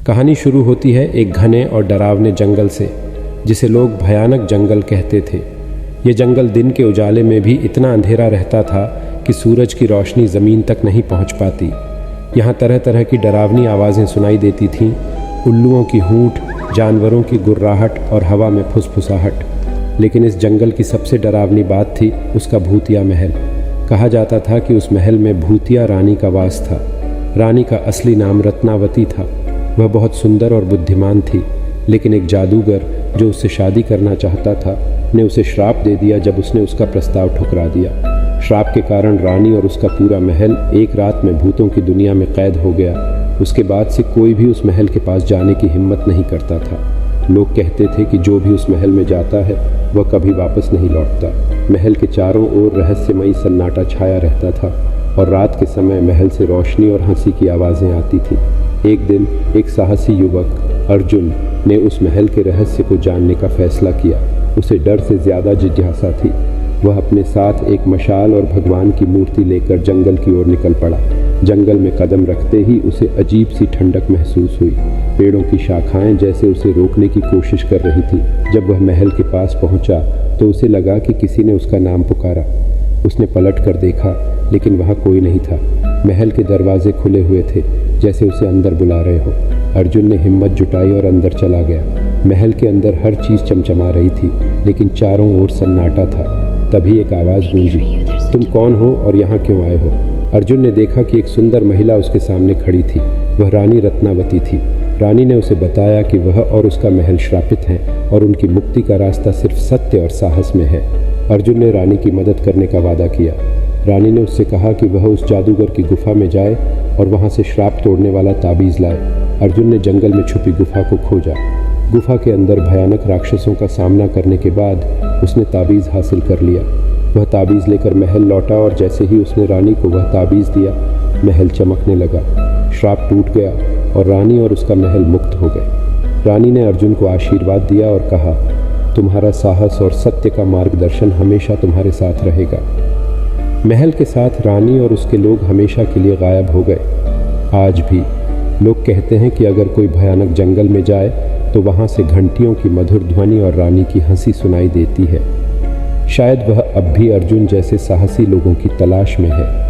कहानी शुरू होती है एक घने और डरावने जंगल से, जिसे लोग भयानक जंगल कहते थे। ये जंगल दिन के उजाले में भी इतना अंधेरा रहता था कि सूरज की रोशनी ज़मीन तक नहीं पहुंच पाती। यहाँ तरह तरह की डरावनी आवाज़ें सुनाई देती थीं, उल्लुओं की हूंट, जानवरों की गुर्राहट और हवा में फुसफुसाहट। लेकिन इस जंगल की सबसे डरावनी बात थी उसका भूतिया महल। कहा जाता था कि उस महल में भूतिया रानी का वास था। रानी का असली नाम रत्नावती था। वह बहुत सुंदर और बुद्धिमान थी, लेकिन एक जादूगर जो उससे शादी करना चाहता था ने उसे श्राप दे दिया जब उसने उसका प्रस्ताव ठुकरा दिया। श्राप के कारण रानी और उसका पूरा महल एक रात में भूतों की दुनिया में कैद हो गया। उसके बाद से कोई भी उस महल के पास जाने की हिम्मत नहीं करता था। लोग कहते थे कि जो भी उस महल में जाता है वह कभी वापस नहीं लौटता। महल के चारों ओर रहस्यमयी सन्नाटा छाया रहता था और रात के समय महल से रोशनी और हंसी की आवाज़ें आती थीं। एक दिन एक साहसी युवक अर्जुन ने उस महल के रहस्य को जानने का फैसला किया। उसे डर से ज़्यादा जिज्ञासा थी। वह अपने साथ एक मशाल और भगवान की मूर्ति लेकर जंगल की ओर निकल पड़ा। जंगल में कदम रखते ही उसे अजीब सी ठंडक महसूस हुई। पेड़ों की शाखाएं जैसे उसे रोकने की कोशिश कर रही थी। जब वह महल के पास पहुंचा तो उसे लगा कि किसी ने उसका नाम पुकारा। उसने पलट कर देखा, लेकिन वहाँ कोई नहीं था। महल के दरवाजे खुले हुए थे, जैसे उसे अंदर बुला रहे हो। अर्जुन ने हिम्मत जुटाई और अंदर चला गया। महल के अंदर हर चीज़ चमचमा रही थी, लेकिन चारों ओर सन्नाटा था। तभी एक आवाज़ गूंजी, तुम कौन हो और यहाँ क्यों आए हो? अर्जुन ने देखा कि एक सुंदर महिला उसके सामने खड़ी थी। वह रानी रत्नावती थी। रानी ने उसे बताया कि वह और उसका महल श्रापित हैं और उनकी मुक्ति का रास्ता सिर्फ सत्य और साहस में है। अर्जुन ने रानी की मदद करने का वादा किया। रानी ने उससे कहा कि वह उस जादूगर की गुफा में जाए और वहाँ से श्राप तोड़ने वाला ताबीज़ लाए। अर्जुन ने जंगल में छुपी गुफा को खोजा। गुफा के अंदर भयानक राक्षसों का सामना करने के बाद उसने ताबीज़ हासिल कर लिया। वह ताबीज़ लेकर महल लौटा और जैसे ही उसने रानी को वह ताबीज़ दिया, महल चमकने लगा। श्राप टूट गया और रानी और उसका महल मुक्त हो गए। रानी ने अर्जुन को आशीर्वाद दिया और कहा, तुम्हारा साहस और सत्य का मार्गदर्शन हमेशा तुम्हारे साथ रहेगा। महल के साथ रानी और उसके लोग हमेशा के लिए गायब हो गए। आज भी लोग कहते हैं कि अगर कोई भयानक जंगल में जाए तो वहाँ से घंटियों की मधुर ध्वनि और रानी की हंसी सुनाई देती है। शायद वह अब भी अर्जुन जैसे साहसी लोगों की तलाश में है।